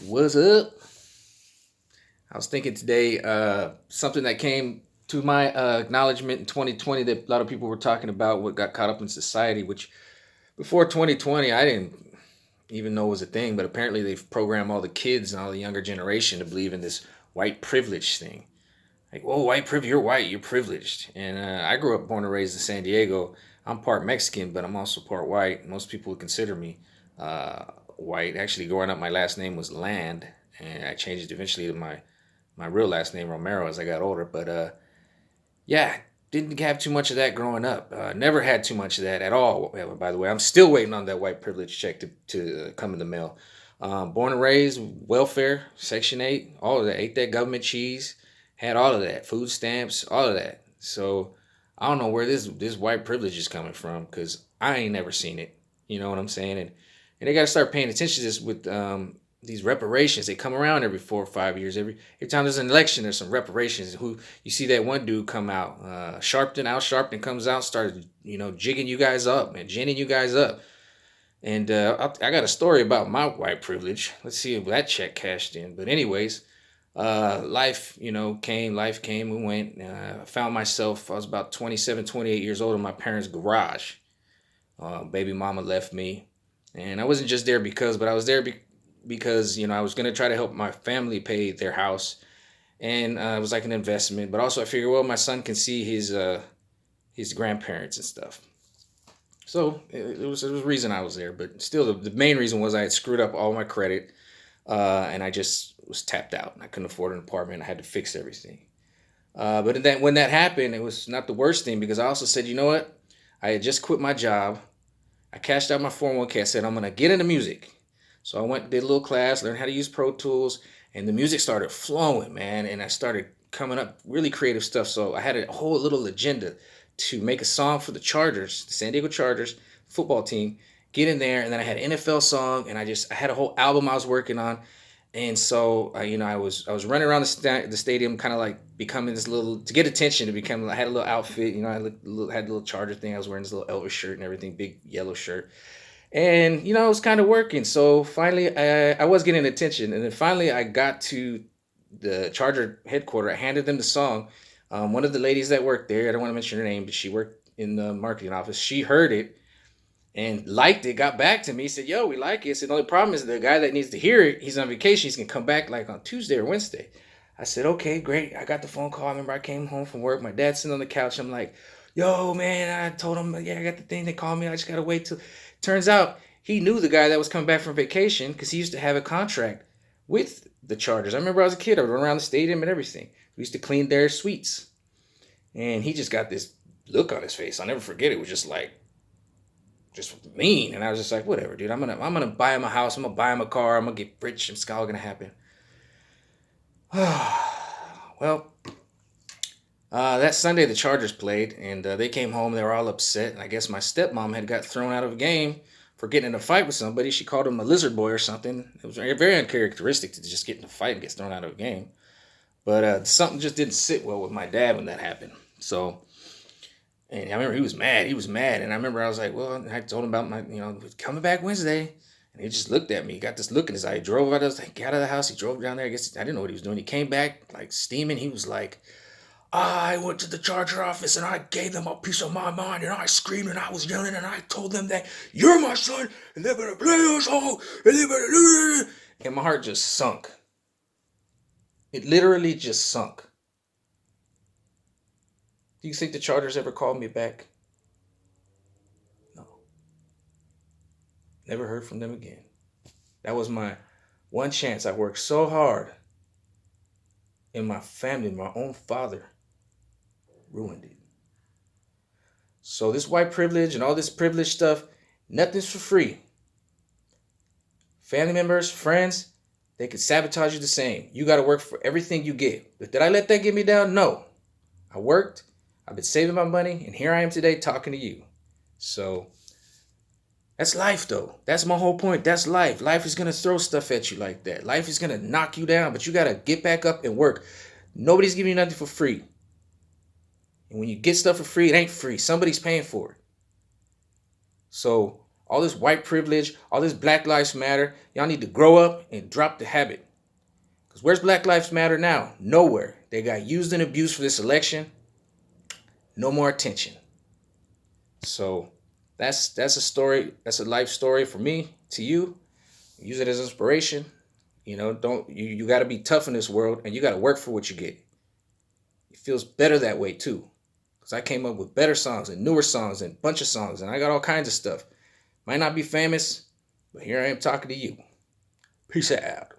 What's up? I was thinking today, something that came to my acknowledgement in 2020 that a lot of people were talking about what got caught up in society, which before 2020, I didn't even know was a thing, but apparently they've programmed all the kids and all the younger generation to believe in this white privilege thing. Like, whoa, white privilege, you're white, you're privileged. And I grew up born and raised in San Diego. I'm part Mexican, but I'm also part white. Most people would consider me white. Actually, growing up, my last name was Land, and I changed it eventually to my real last name Romero as I got older. But yeah, didn't have too much of that growing up. Never had too much of that at all. By the way, I'm still waiting on that white privilege check to come in the mail. Born and raised, welfare, Section 8, all of that. Ate that government cheese, had all of that, food stamps, all of that. So I don't know where this white privilege is coming from because I ain't never seen it. You know what I'm saying? And they got to start paying attention to this with these reparations. They come around every 4 or 5 years. Every time there's an election, there's some reparations. Who you see that one dude come out, Al Sharpton comes out, started jigging you guys up and ginning you guys up. And I got a story about my white privilege. Let's see if that check cashed in. But anyways, life came and went. I found myself, I was about 27, 28 years old in my parents' garage. Baby mama left me. And I wasn't just there but I was there because, I was going to try to help my family pay their house. And it was like an investment. But also I figured, well, my son can see his grandparents and stuff. So it was a reason I was there, but still the main reason was I had screwed up all my credit, and I just was tapped out. I couldn't afford an apartment. I had to fix everything. But then when that happened, it was not the worst thing because I also said, you know what? I had just quit my job. I cashed out my 401k. I said I'm gonna get into music. So I went did a little class, learned how to use Pro Tools, and the music started flowing, man. And I started coming up really creative stuff. So I had a whole little agenda to make a song for the Chargers, the San Diego Chargers football team. Get in there, and then I had an NFL song, and I had a whole album I was working on. And so, I was running around the stadium, kind of like becoming this little to get attention. To become, I had a little outfit, had a little Charger thing. I was wearing this little Elvis shirt and everything, big yellow shirt, and it was kind of working. So finally, I was getting attention, and then finally, I got to the Charger headquarters. I handed them the song. One of the ladies that worked there, I don't want to mention her name, but she worked in the marketing office. She heard it and liked it, got back to me, said, "Yo, we like it." So the only problem is the guy that needs to hear it, he's on vacation. He's gonna come back like on Tuesday or Wednesday. I said, "Okay, great." I got the phone call. I remember I came home from work. My dad's sitting on the couch. I'm like, "Yo, man," I told him, "Yeah, I got the thing." They called me. I just gotta wait till. Turns out he knew the guy that was coming back from vacation because he used to have a contract with the Chargers. I remember I was a kid. I would run around the stadium and everything. We used to clean their suites, and he just got this look on his face. I'll never forget it. It was just mean. And I was just like, whatever, dude. I'm gonna buy him a house. I'm gonna buy him a car. I'm gonna get rich. It's all gonna happen. Well, that Sunday the Chargers played, and they came home. They were all upset. And I guess my stepmom had got thrown out of a game for getting in a fight with somebody. She called him a lizard boy or something. It was very, very uncharacteristic to just get in a fight and get thrown out of a game. But something just didn't sit well with my dad when that happened. So, and I remember he was mad. He was mad, and I remember I was like, "Well," I told him about coming back Wednesday, and he just looked at me. He got this look in his eye. He drove out. I was like, out of the house. He drove down there. I guess I didn't know what he was doing. He came back like steaming. He was like, "I went to the Charger office and I gave them a piece of my mind, and I screamed and I was yelling and I told them that you're my son and they're gonna play us all and they're gonna do it." And my heart just sunk. It literally just sunk. Do you think the Chargers ever called me back? No. Never heard from them again. That was my one chance. I worked so hard, and my family, my own father, ruined it. So this white privilege and all this privilege stuff, nothing's for free. Family members, friends, they could sabotage you the same. You got to work for everything you get. But did I let that get me down? No. I worked. I've been saving my money, and here I am today talking to you. So that's life, though. That's my whole point. That's life. Life is going to throw stuff at you like that. Life is going to knock you down, but you got to get back up and work. Nobody's giving you nothing for free. And when you get stuff for free, it ain't free. Somebody's paying for it. So All this white privilege, all this Black Lives Matter. Y'all need to grow up and drop the habit. Because where's Black Lives Matter now? Nowhere. They got used and abused for this election. No more attention. So that's a story. That's a life story for me to you. Use it as inspiration. Don't you got to be tough in this world, and you got to work for what you get. It feels better that way too, because I came up with better songs and newer songs and a bunch of songs, and I got all kinds of stuff. Might not be famous, but here I am talking to you. Peace out.